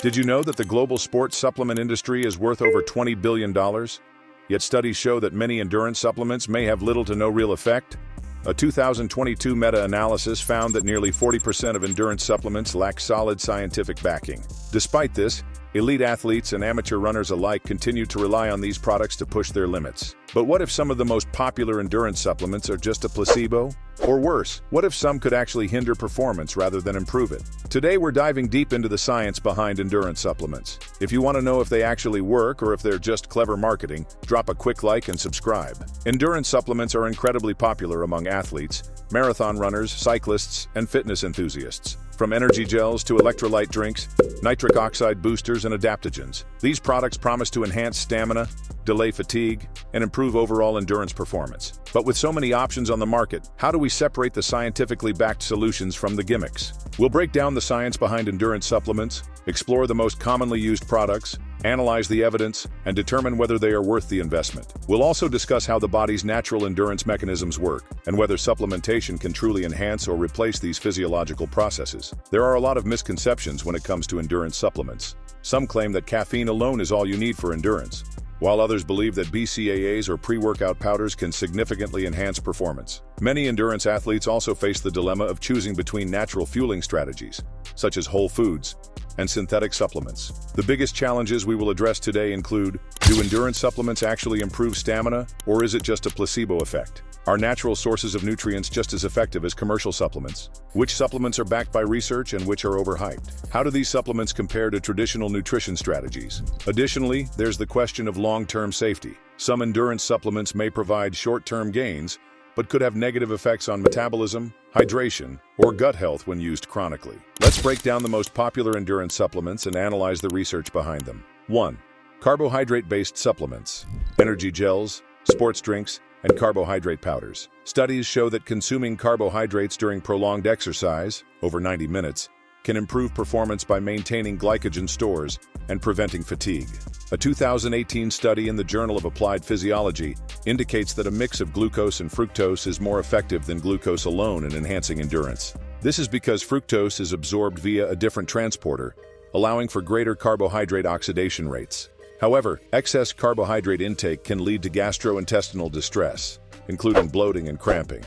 Did you know that the global sports supplement industry is worth over $20 billion? Yet studies show that many endurance supplements may have little to no real effect. A 2022 meta-analysis found that nearly 40% of endurance supplements lack solid scientific backing. Despite this, elite athletes and amateur runners alike continue to rely on these products to push their limits. But what if some of the most popular endurance supplements are just a placebo? Or worse, what if some could actually hinder performance rather than improve it? Today we're diving deep into the science behind endurance supplements. If you want to know if they actually work or if they're just clever marketing, drop a quick like and subscribe. Endurance supplements are incredibly popular among athletes, marathon runners, cyclists, and fitness enthusiasts. From energy gels to electrolyte drinks, nitric oxide boosters, and adaptogens, these products promise to enhance stamina, delay fatigue, and improve overall endurance performance. But with so many options on the market, how do we separate the scientifically backed solutions from the gimmicks? We'll break down the science behind endurance supplements, explore the most commonly used products, analyze the evidence, and determine whether they are worth the investment. We'll also discuss how the body's natural endurance mechanisms work, and whether supplementation can truly enhance or replace these physiological processes. There are a lot of misconceptions when it comes to endurance supplements. Some claim that caffeine alone is all you need for endurance, while others believe that BCAAs or pre-workout powders can significantly enhance performance. Many endurance athletes also face the dilemma of choosing between natural fueling strategies, such as whole foods, and synthetic supplements. The biggest challenges we will address today include: do endurance supplements actually improve stamina, or is it just a placebo effect? Are natural sources of nutrients just as effective as commercial supplements? Which supplements are backed by research and which are overhyped? How do these supplements compare to traditional nutrition strategies? Additionally, there's the question of long-term safety. Some endurance supplements may provide short-term gains, but could have negative effects on metabolism, hydration, or gut health when used chronically. Let's break down the most popular endurance supplements and analyze the research behind them. 1. Carbohydrate-based supplements, energy gels, sports drinks, and carbohydrate powders. Studies show that consuming carbohydrates during prolonged exercise, over 90 minutes, can improve performance by maintaining glycogen stores and preventing fatigue. A 2018 study in the Journal of Applied Physiology indicates that a mix of glucose and fructose is more effective than glucose alone in enhancing endurance. This is because fructose is absorbed via a different transporter, allowing for greater carbohydrate oxidation rates. However, excess carbohydrate intake can lead to gastrointestinal distress, including bloating and cramping,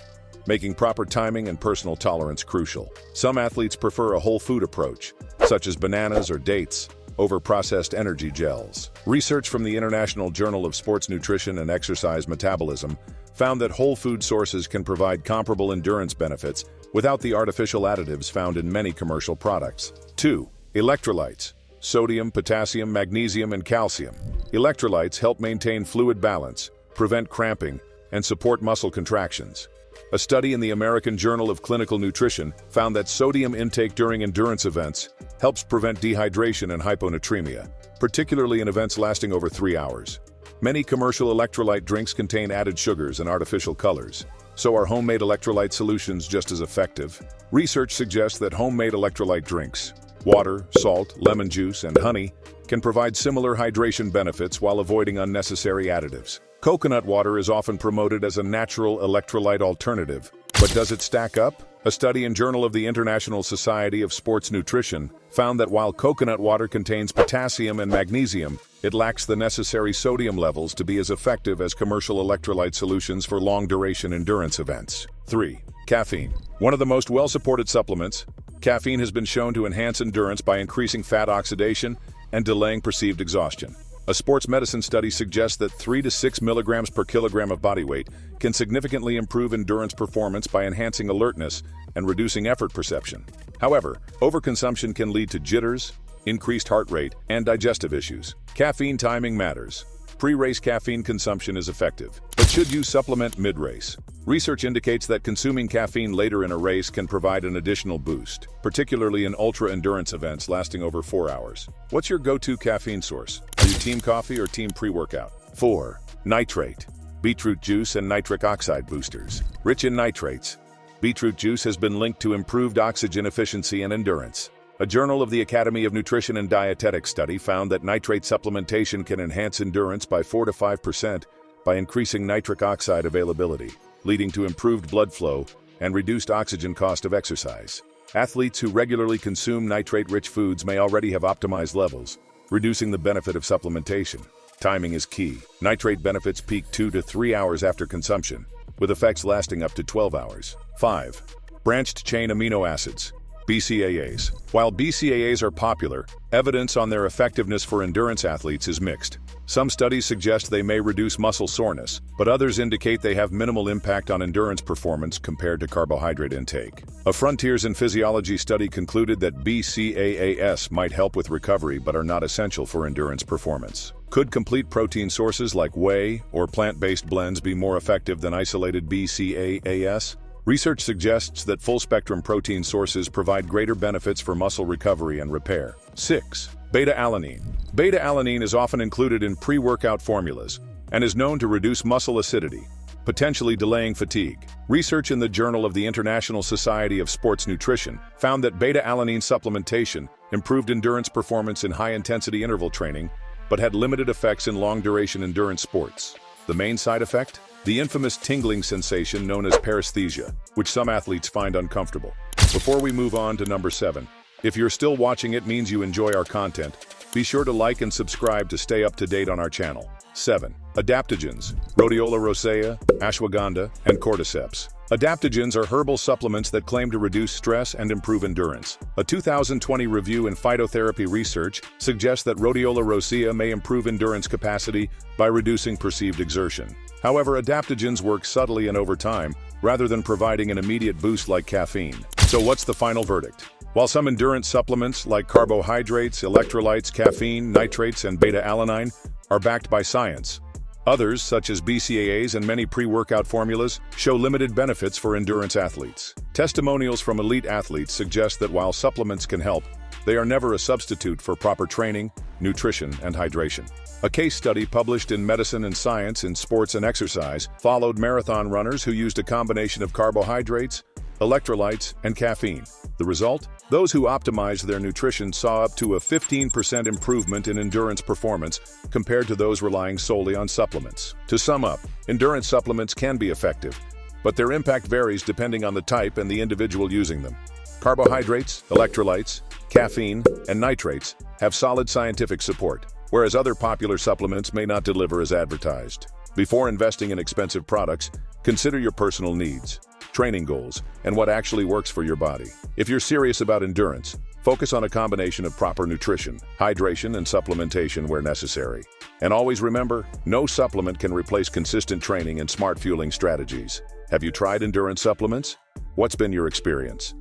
making proper timing and personal tolerance crucial. Some athletes prefer a whole food approach, such as bananas or dates, over processed energy gels. Research from the International Journal of Sports Nutrition and Exercise Metabolism found that whole food sources can provide comparable endurance benefits without the artificial additives found in many commercial products. 2. Electrolytes. Sodium, potassium, magnesium, and calcium. Electrolytes help maintain fluid balance, prevent cramping, and support muscle contractions. A study in the American Journal of Clinical Nutrition found that sodium intake during endurance events helps prevent dehydration and hyponatremia, particularly in events lasting over 3 hours. Many commercial electrolyte drinks contain added sugars and artificial colors. So are homemade electrolyte solutions just as effective? Research suggests that homemade electrolyte drinks, water, salt, lemon juice, and honey, can provide similar hydration benefits while avoiding unnecessary additives. Coconut water is often promoted as a natural electrolyte alternative, but does it stack up? A study in Journal of the International Society of Sports Nutrition found that while coconut water contains potassium and magnesium, it lacks the necessary sodium levels to be as effective as commercial electrolyte solutions for long-duration endurance events. 3. Caffeine. One of the most well-supported supplements, caffeine has been shown to enhance endurance by increasing fat oxidation and delaying perceived exhaustion. A sports medicine study suggests that 3 to 6 milligrams per kilogram of body weight can significantly improve endurance performance by enhancing alertness and reducing effort perception. However, overconsumption can lead to jitters, increased heart rate, and digestive issues. Caffeine timing matters. Pre-race caffeine consumption is effective, but should you supplement mid-race? Research indicates that consuming caffeine later in a race can provide an additional boost, particularly in ultra-endurance events lasting over 4 hours. What's your go-to caffeine source? Are you team coffee or team pre-workout? 4. Nitrate. Beetroot juice and nitric oxide boosters. Rich in nitrates, beetroot juice has been linked to improved oxygen efficiency and endurance. A Journal of the Academy of Nutrition and Dietetics study found that nitrate supplementation can enhance endurance by 4 to 5% by increasing nitric oxide availability, leading to improved blood flow and reduced oxygen cost of exercise. Athletes who regularly consume nitrate-rich foods may already have optimized levels, reducing the benefit of supplementation. Timing is key. Nitrate benefits peak 2 to 3 hours after consumption, with effects lasting up to 12 hours. 5. Branched-chain amino acids, BCAAs. While BCAAs are popular, evidence on their effectiveness for endurance athletes is mixed. Some studies suggest they may reduce muscle soreness, but others indicate they have minimal impact on endurance performance compared to carbohydrate intake. A Frontiers in Physiology study concluded that BCAAs might help with recovery but are not essential for endurance performance. Could complete protein sources like whey or plant-based blends be more effective than isolated BCAAs? Research suggests that full-spectrum protein sources provide greater benefits for muscle recovery and repair. 6. Beta-alanine. Beta-alanine is often included in pre-workout formulas and is known to reduce muscle acidity, potentially delaying fatigue. Research in the Journal of the International Society of Sports Nutrition found that beta-alanine supplementation improved endurance performance in high-intensity interval training, but had limited effects in long-duration endurance sports. The main side effect? The infamous tingling sensation known as paresthesia, which some athletes find uncomfortable. Before we move on to number 7, if you're still watching, it means you enjoy our content. Be sure to like and subscribe to stay up to date on our channel. 7. Adaptogens, rhodiola rosea, ashwagandha, and cordyceps. Adaptogens are herbal supplements that claim to reduce stress and improve endurance. A 2020 review in Phytotherapy Research suggests that rhodiola rosea may improve endurance capacity by reducing perceived exertion. However, adaptogens work subtly and over time, rather than providing an immediate boost like caffeine. So what's the final verdict? While some endurance supplements like carbohydrates, electrolytes, caffeine, nitrates, and beta-alanine are backed by science, others, such as BCAAs and many pre-workout formulas, show limited benefits for endurance athletes. Testimonials from elite athletes suggest that while supplements can help, they are never a substitute for proper training, nutrition, and hydration. A case study published in Medicine and Science in Sports and Exercise followed marathon runners who used a combination of carbohydrates, electrolytes, and caffeine. The result? Those who optimized their nutrition saw up to a 15% improvement in endurance performance compared to those relying solely on supplements. To sum up, endurance supplements can be effective, but their impact varies depending on the type and the individual using them. Carbohydrates, electrolytes, caffeine, and nitrates have solid scientific support, whereas other popular supplements may not deliver as advertised. Before investing in expensive products, consider your personal needs, training goals, and what actually works for your body. If you're serious about endurance, focus on a combination of proper nutrition, hydration, and supplementation where necessary. And always remember, no supplement can replace consistent training and smart fueling strategies. Have you tried endurance supplements? What's been your experience?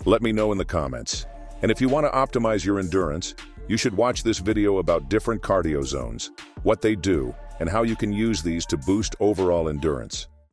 Let me know in the comments. And if you want to optimize your endurance, you should watch this video about different cardio zones, what they do, and how you can use these to boost overall endurance.